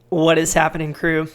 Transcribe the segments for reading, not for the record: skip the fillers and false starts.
What is happening, crew?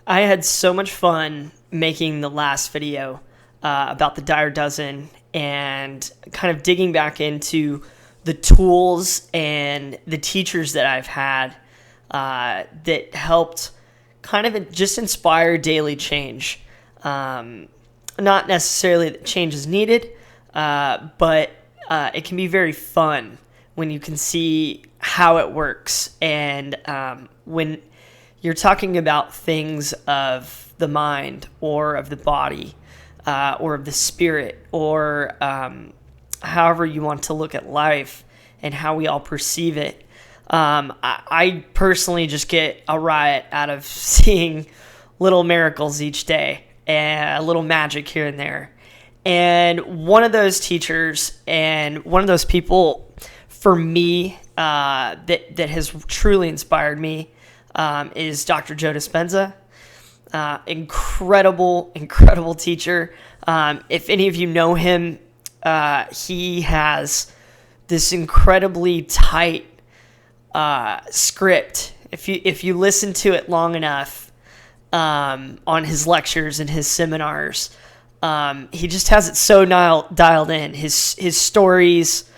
I had so much fun making the last video about the Dire Dozen and kind of digging back into the tools and the teachers that I've had that helped kind of just inspire daily change. Not necessarily that change is needed, but it can be very fun when you can see how it works. And when you're talking about things of the mind or of the body or of the spirit or however you want to look at life and how we all perceive it. I personally just get a riot out of seeing little miracles each day and a little magic here and there. And one of those teachers and one of those people for me that has truly inspired me is Dr. Joe Dispenza. Incredible teacher. If any of you know him, he has this incredibly tight script. If you listen to it long enough on his lectures and his seminars, he just has it so dialed in. His stories,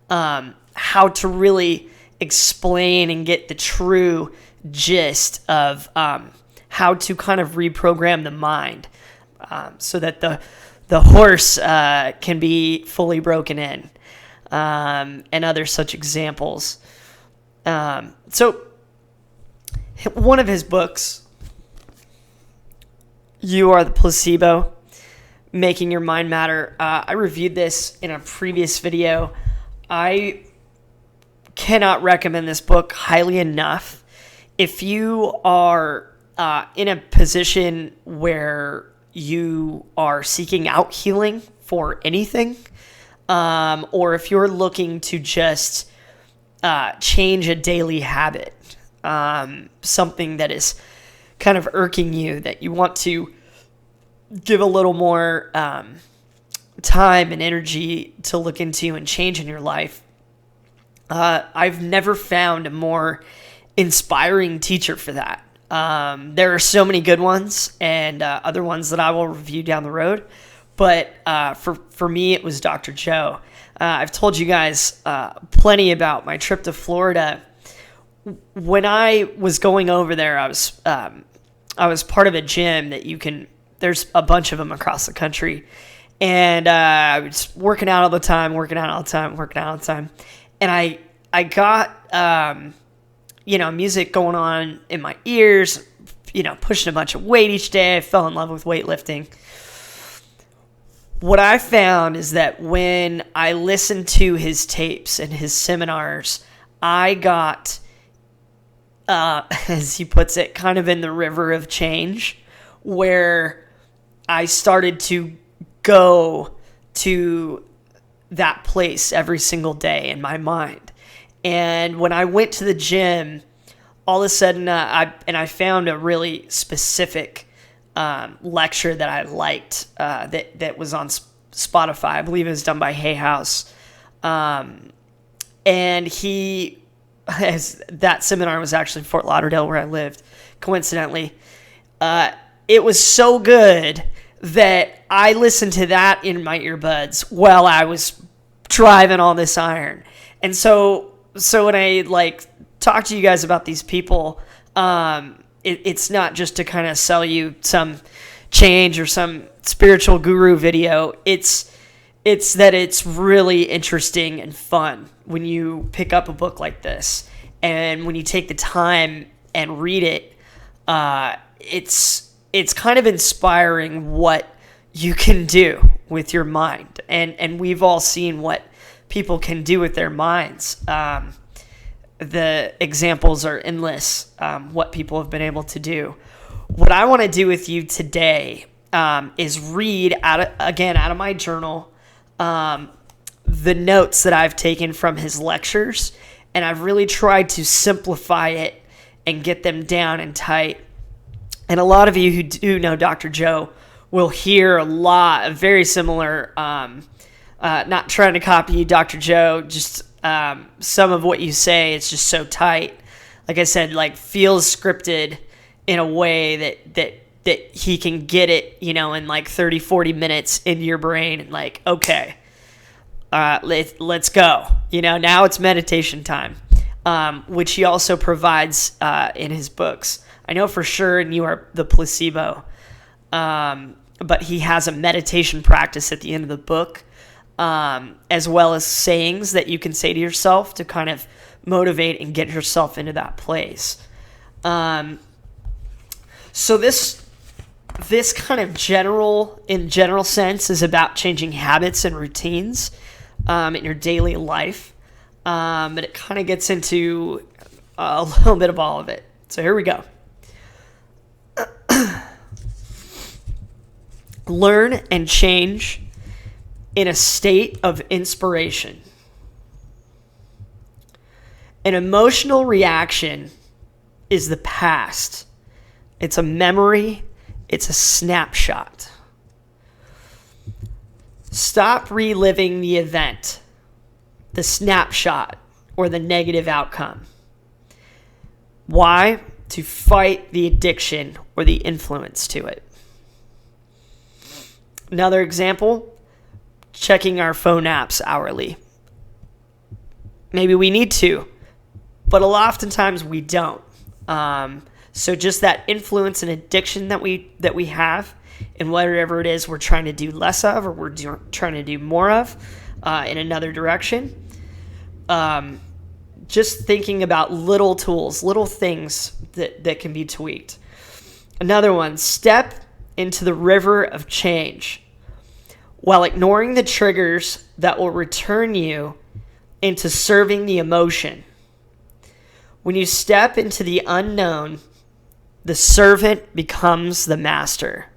how to really explain and get the true gist of how to kind of reprogram the mind so that the horse can be fully broken in, and other such examples. So one of his books, Are the Placebo, Making Your Mind Matter. I reviewed this in a previous video. I cannot recommend this book highly enough. If you are in a position where you are seeking out healing for anything, or if you're looking to just change a daily habit, something that is kind of irking you, that you want to give a little more time and energy to look into and change in your life, I've never found a more inspiring teacher for that. There are so many good ones and other ones that I will review down the road, but for me it was Dr. Joe. I've told you guys plenty about my trip to Florida. When I was going over there, I was part of a gym that there's a bunch of them across the country, and I was working out all the time, and I got music going on in my ears, pushing a bunch of weight each day. I fell in love with weightlifting. What I found is that when I listened to his tapes and his seminars, I got, as he puts it, kind of in the river of change, where I started to go to that place every single day in my mind. And when I went to the gym, all of a sudden, I found a really specific lecture that I liked that was on Spotify. I believe it was done by Hay House. And that seminar was actually in Fort Lauderdale, where I lived, coincidentally. It was so good that I listened to that in my earbuds while I was driving all this iron. And so when I talk to you guys about these people, it's not just to kind of sell you some change or some spiritual guru video. It's that it's really interesting and fun when you pick up a book like this, and when you take the time and read it. It's kind of inspiring what you can do with your mind, and we've all seen what people can do with their minds. The examples are endless, what people have been able to do. What I want to do with you today is read out of my journal the notes that I've taken from his lectures, and I've really tried to simplify it and get them down and tight. And a lot of you who do know Dr. Joe will hear a lot of very similar, not trying to copy you, Dr. Joe, just some of what you say, it's just so tight. like I said, like feels scripted in a way that he can get it, in like 30, 40 minutes into your brain and like, okay, let's go. Now it's meditation time, which he also provides in his books. I know for sure in Are the Placebo, but he has a meditation practice at the end of the book, as well as sayings that you can say to yourself to kind of motivate and get yourself into that place. So this kind of general sense is about changing habits and routines in your daily life. But it kind of gets into a little bit of all of it. So here we go. Learn and change in a state of inspiration. An emotional reaction is the past. It's a memory. It's a snapshot. Stop reliving the event, the snapshot, or the negative outcome. Why? To fight the addiction or the influence to it. Another example, checking our phone apps hourly. Maybe we need to, but oftentimes we don't. So just that influence and addiction that we have, and whatever it is we're trying to do less of, or we're trying to do more of in another direction. Just thinking about little tools, little things that can be tweaked. Another one, step into the river of change while ignoring the triggers that will return you into serving the emotion. When you step into the unknown, the servant becomes the master.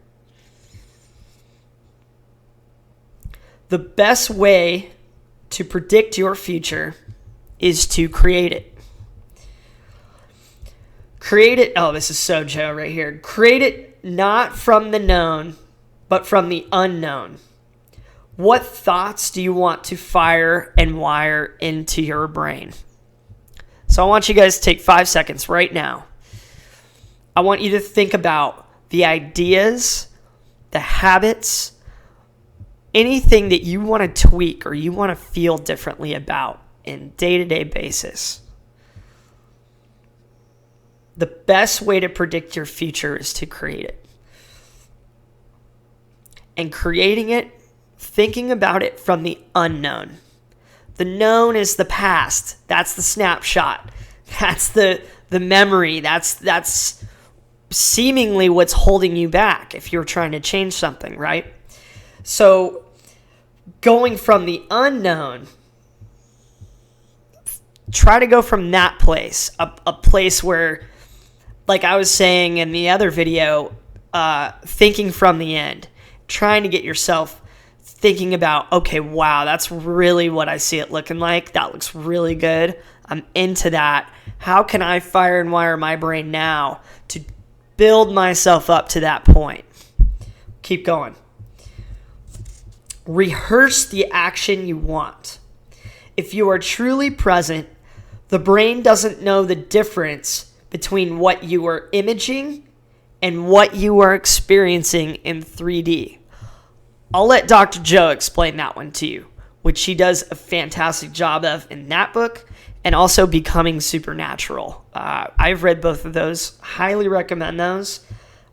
The best way to predict your future is to create it. Create it. Oh, this is so Joe right here. Create it not from the known, but from the unknown. What thoughts do you want to fire and wire into your brain? So I want you guys to take 5 seconds right now. I want you to think about the ideas, the habits, anything that you want to tweak or you want to feel differently about in day-to-day basis. The best way to predict your future is to create it. And creating it, thinking about it from the unknown. The known is the past. That's the snapshot. That's the memory. That's seemingly what's holding you back if you're trying to change something, right? So going from the unknown, try to go from that place, a place where, like I was saying in the other video, thinking from the end, trying to get yourself thinking about, okay, wow, that's really what I see it looking like. That looks really good. I'm into that. How can I fire and wire my brain now to build myself up to that point? Keep going. Rehearse the action you want. If you are truly present, the brain doesn't know the difference between what you are imaging and what you are experiencing in 3D. I'll let Dr. Joe explain that one to you, which she does a fantastic job of in that book, and also Becoming Supernatural. I've read both of those. Highly recommend those.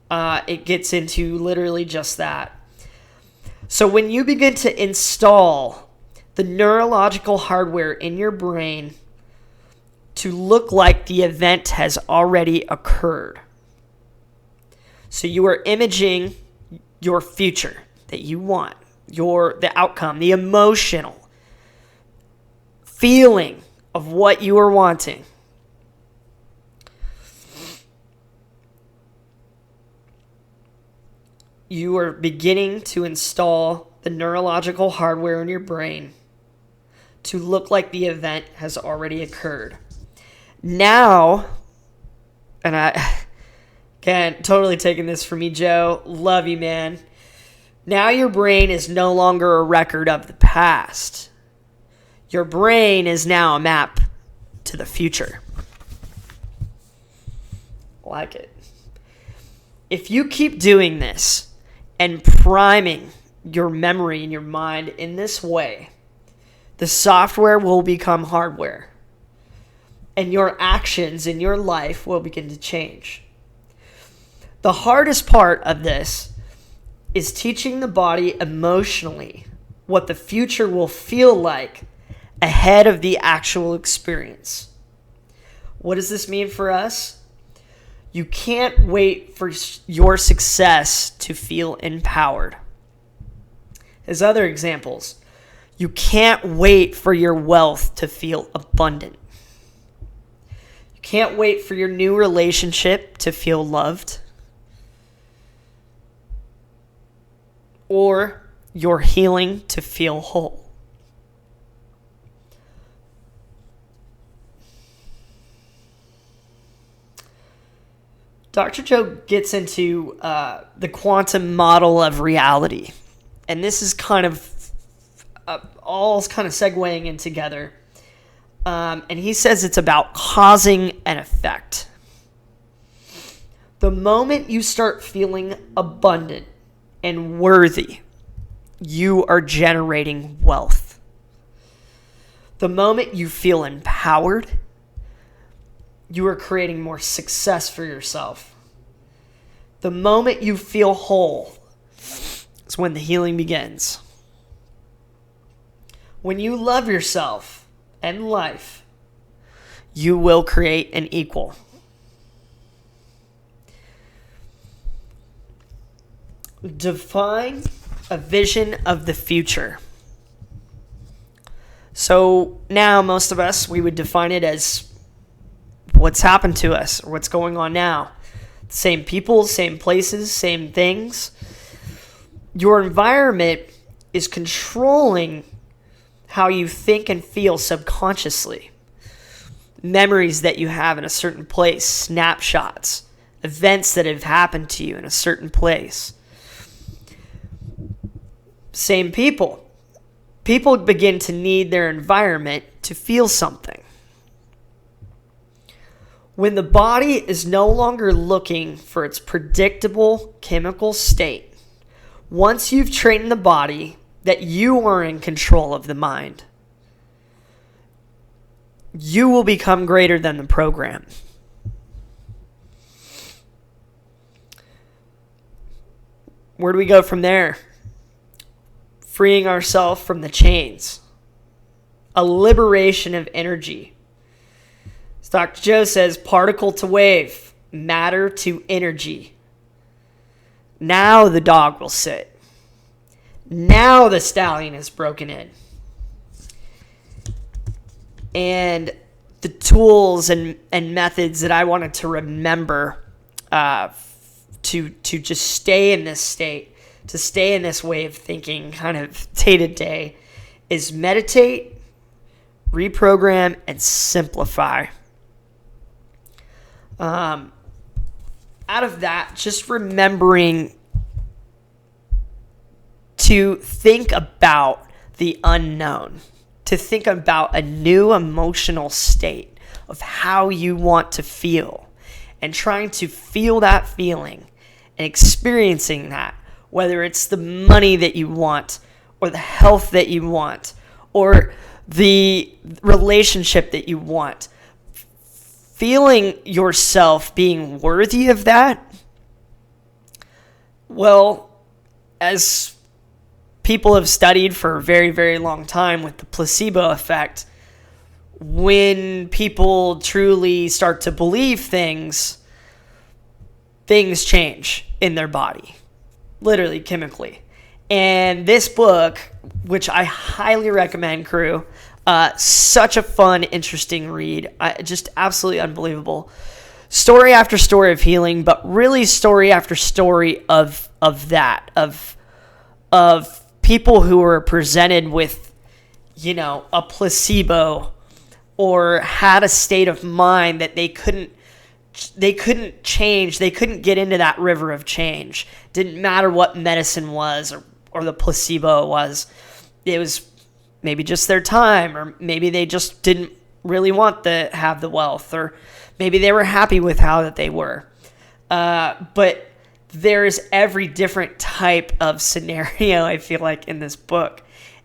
It gets into literally just that. So when you begin to install the neurological hardware in your brain to look like the event has already occurred. So you are imaging your future that you want, the outcome, the emotional feeling of what you are wanting. You are beginning to install the neurological hardware in your brain to look like the event has already occurred. Now, and again, totally taking this from me, Joe. Love you, man. Now your brain is no longer a record of the past. Your brain is now a map to the future. I like it. If you keep doing this and priming your memory and your mind in this way, the software will become hardware. And your actions in your life will begin to change. The hardest part of this is teaching the body emotionally what the future will feel like ahead of the actual experience. What does this mean for us? You can't wait for your success to feel empowered. As other examples, you can't wait for your wealth to feel abundant. You can't wait for your new relationship to feel loved. Or your healing to feel whole. Dr. Joe gets into the quantum model of reality. And this is kind of all kind of segueing in together. And he says it's about causing an effect. The moment you start feeling abundant and worthy, you are generating wealth. The moment you feel empowered, you are creating more success for yourself. The moment you feel whole is when the healing begins. When you love yourself and life, you will create an equal. Define a vision of the future. So now most of us, we would define it as what's happened to us or what's going on now. Same people, same places, same things. Your environment is controlling how you think and feel subconsciously. Memories that you have in a certain place, snapshots, events that have happened to you in a certain place. Same people. People begin to need their environment to feel something. When the body is no longer looking for its predictable chemical state, once you've trained the body that you are in control of the mind, you will become greater than the program. Where do we go from there? Freeing ourselves from the chains. A liberation of energy. As Dr. Joe says, particle to wave, matter to energy. Now the dog will sit. Now the stallion is broken in. And the tools and methods that I wanted to remember to just stay in this state, to stay in this way of thinking kind of day to day, is meditate, reprogram, and simplify. Out of that, just remembering to think about the unknown, to think about a new emotional state of how you want to feel, and trying to feel that feeling and experiencing that, whether it's the money that you want or the health that you want or the relationship that you want. Feeling yourself being worthy of that, well, as people have studied for a very, very long time with the placebo effect, when people truly start to believe things change in their body, literally chemically. And this book, which I highly recommend, crew, such a fun, interesting read, just absolutely unbelievable. Story after story of healing, but really story after story of people who were presented with, a placebo or had a state of mind that they couldn't change. They couldn't get into that river of change. Didn't matter what medicine was or the placebo was. It was maybe just their time, or maybe they just didn't really want to have the wealth, or maybe they were happy with how that they were. But there's every different type of scenario, I feel like, in this book.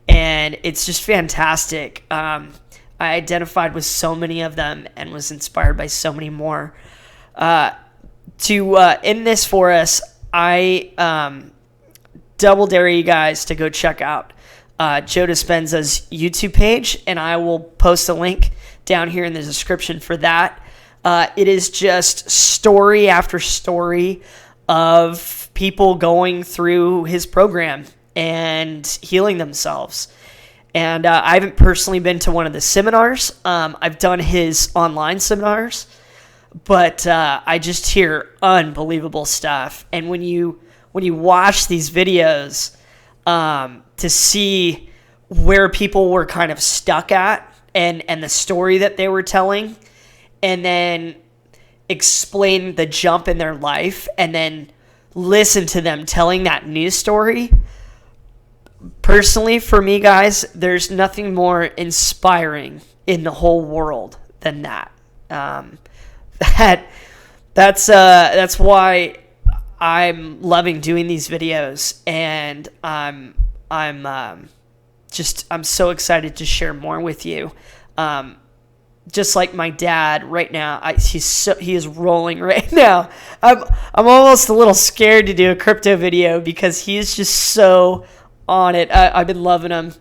And it's just fantastic. I identified with so many of them and was inspired by so many more. To end this for us, I double dare you guys to go check out Joe Dispenza's YouTube page, and I will post a link down here in the description for that. It is just story after story of people going through his program and healing themselves. And I haven't personally been to one of the seminars. I've done his online seminars, but I just hear unbelievable stuff. And when you watch these videos, to see where people were kind of stuck at and the story that they were telling, and then explain the jump in their life, and then listen to them telling that new story. Personally, for me, guys, there's nothing more inspiring in the whole world than that. That's why I'm loving doing these videos, and I'm so excited to share more with you. Just like my dad right now, he is rolling right now. I'm almost a little scared to do a crypto video because he is just so on it. I've been loving him.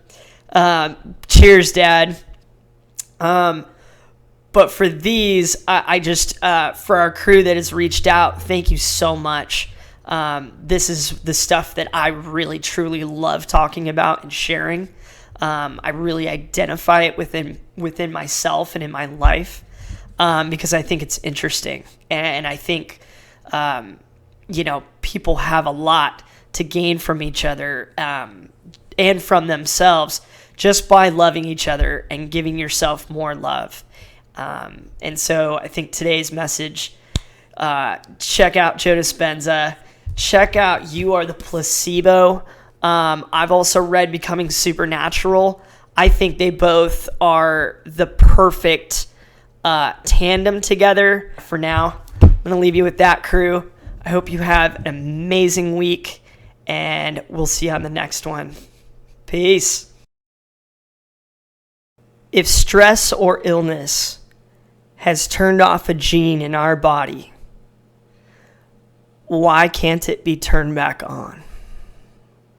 Cheers, Dad. But for these, I just for our crew that has reached out, thank you so much. This is the stuff that I really truly love talking about and sharing. I really identify it within myself and in my life, because I think it's interesting, and I think people have a lot to gain from each other and from themselves just by loving each other and giving yourself more love. And so I think today's message, check out Joe Dispenza, check out You Are the Placebo. I've also read Becoming Supernatural. I think they both are the perfect tandem together. For now, I'm going to leave you with that, crew. I hope you have an amazing week, and we'll see you on the next one. Peace. If stress or illness has turned off a gene in our body, why can't it be turned back on?